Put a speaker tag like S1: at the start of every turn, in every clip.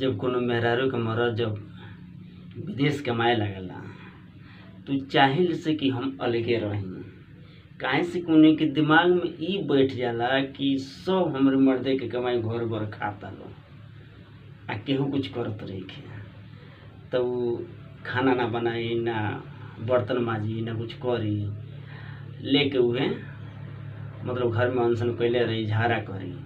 S1: जब कोनो मेहरारू के मरद जब विदेश कमाए लगेला तो चाहिल से कि हम अलगे रही। काहे से कि उन्हीं के दिमाग में ई बैठ जाला कि सब हमरे मर्दे के कमाई घर बर खाता लो आ केहू कुछ करत रही। तो खाना ना बनाई, ना बर्तन माजी, ना कुछ करी, लेके उहे मतलब घर में अनशन कैले रही, झाड़ा करी।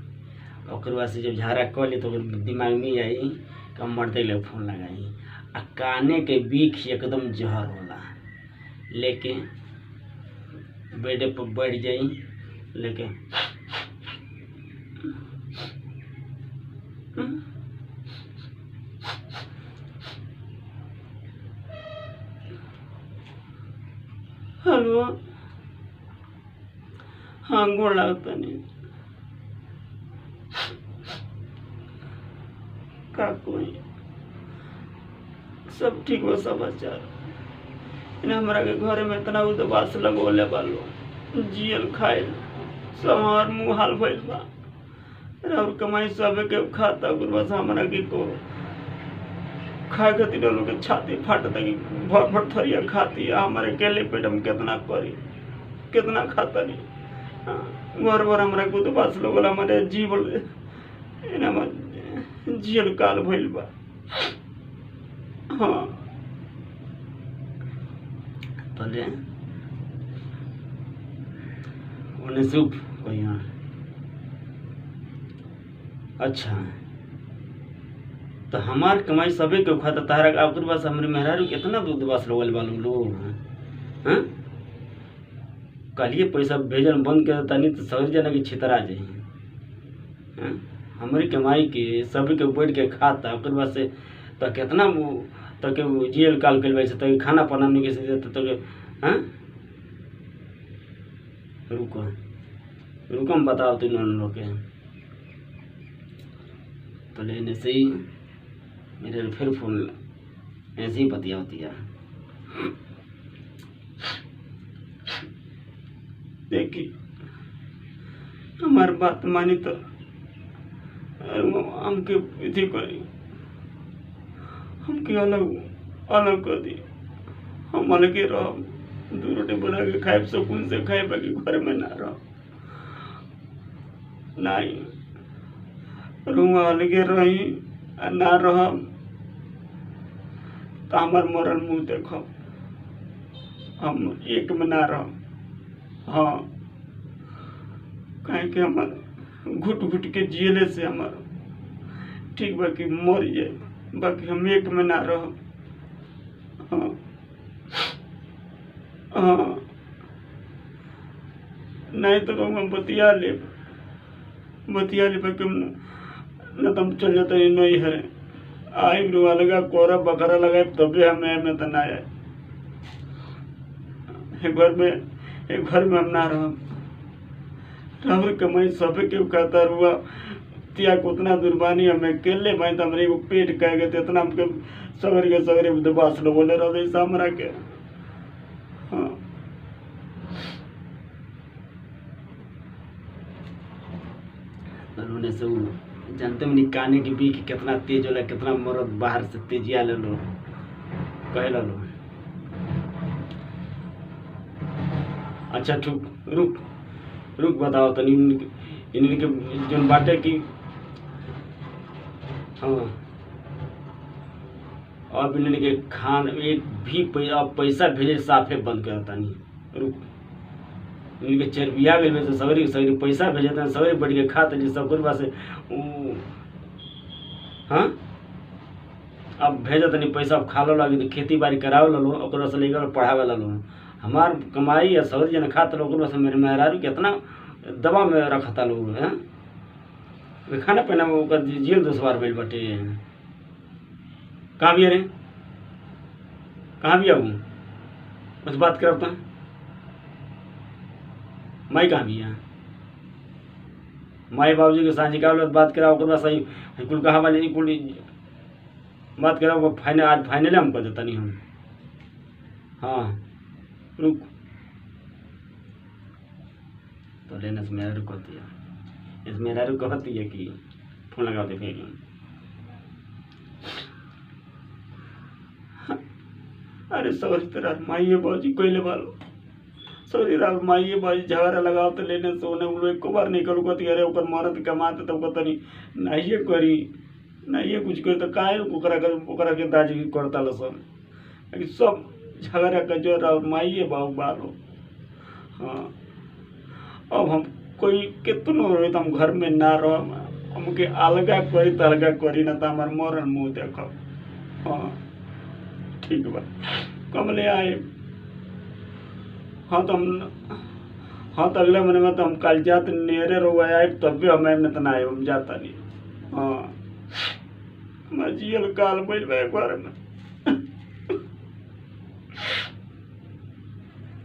S1: ओकर बाद से जब झाड़ा कर ली तो दिमाग में आई कि हम मर्दे ले फोन लगाई आ काने के बीख एकदम जहर होला, लेके बेडे पर बैठ जाई, लेके हेलो, हाँ गोड़ लागता नहीं का कोई सब ठीक हो समाचार। हमरा के घर में इतना उदास लगोले बालो, जियल खाइल सब हमार मुँह हाल भइल बा। और कमाई सब के खाता बस हमरा के को खाए खातिर लोग के छाती फाटता कि भर भर थरिया खाती। हमारे अकेले पेट में कितना करी, कितना खाता नहीं। घर भर हमरा को उदास लगोला, हमारे जीवन जियल काल भइल बा। हाँ पहले उन्हें सूप कहिया। अच्छा तो हमार कमाई सबे के खाता तारा आखिर बस हमरे मेहरारू कितना दूध बस लगल बालू लोग। हाँ कलिए पैसा भेजल बंद कर तनी तो समझ जाना कि छितरा जाए। हमारी कमाई के सभी के बैठ के खाता ओकर बाद से तो कितना तो के जियल काल कर बैसे तो खाना बनाने के से तो हाँ रुको रुको हम बताओ तुम लोग के तो लेने से ही मेरे फिर फोन ऐसे ही बतिया होती है। देखी हमारी बात मानी तो हमके इति करी, हमके अलग अलग कर दी। हम अलगे रह, दू रोटी बना के खाए, सुकून से खाए, बाकी घर में ना रह। नहीं रुआ अलगे रही ना रह तो हमार मरल मुँह देखो, हम एक में ना रह। हाँ कहीं के हमार घुट घुट के जियले से हमार ठीक बाकी मर जाए, बाकी हम एक में ना रह। हाँ हाँ नहीं तो हम बतिया ले बाकी न तो हम चल जाते नहीं है। आई रुआ लगा कोरा बकरा लगा तबे हमें तो ना आए। घर में हम ना रह कमाई सब के खाता रुआ तिया को उतना दुर्बानी हमें अकेले भाई तो हमारे को पेट कह गए इतना हमके सगरे दबास लोग बोले रहे हमरा के। हाँ उन्होंने से जानते में काने की बीख कितना तेज होला, कितना मरद बाहर से तेजिया ले लो कहे लो। अच्छा ठीक रुक बताओ तो इनके जो बाटे की। हाँ अब इनके खान एक भी पैसा भेजे साफे बंद करता नहीं। रुक इनके चरबिया गए तो सगरी पैसा भेजते सगरी बढ़ के खाते जी सब कुछ से। हाँ अब भेजत नहीं पैसा खा लो लगी तो खेती बाड़ी करावे लो ओकरा से लेकर पढ़ावे लो। हमार कमाई या सगरी जन खाते लोग मेरे मेहरारू कितना दबा में रखता लोग हैं। खाना पीना में जेल 10 बार बैल बटे। कहाँ भी रे, कहाँ भी आऊँ कुछ बात करता माई कहाँ भी है। माई बाबूजी के साझी का बात करा सही कुल कहा वाले कुल बात करा फाइनल आज फाइनल हम कर देता नहीं हम। हाँ रुक तो लेना से मेरा रुक होती है, इस मेरा रुक कहती है कि फोन लगा दे फिर। अरे सौरी तो रात माइए बाबूजी कोयले वालो सौरी रात माइए बाबूजी झगड़ा लगाओ तो लेने से उन्हें उन लोग को बार निकल को अरे ओकर मरद कमाते तो तनी नहीं करी नहीं कुछ करी तो काहे ओकरा के दाजी करता लसन लेकिन सब झगड़ा का जो रात माइए बाबू बालो। हाँ अब हम कोई कितनो रही तो हम घर में ना रह हमके अलगा करी तो अलगा करी ना तो हमार मरन मुँह देख। हाँ ठीक बा कब ले आए। हाँ तो हम हाँ तो अगले महीने में तो हम कल जाते नेरे रहुआ आए तब भी हमें तो ना आए हम जाता नहीं। हाँ मैं जियल काल बैठ एक बार में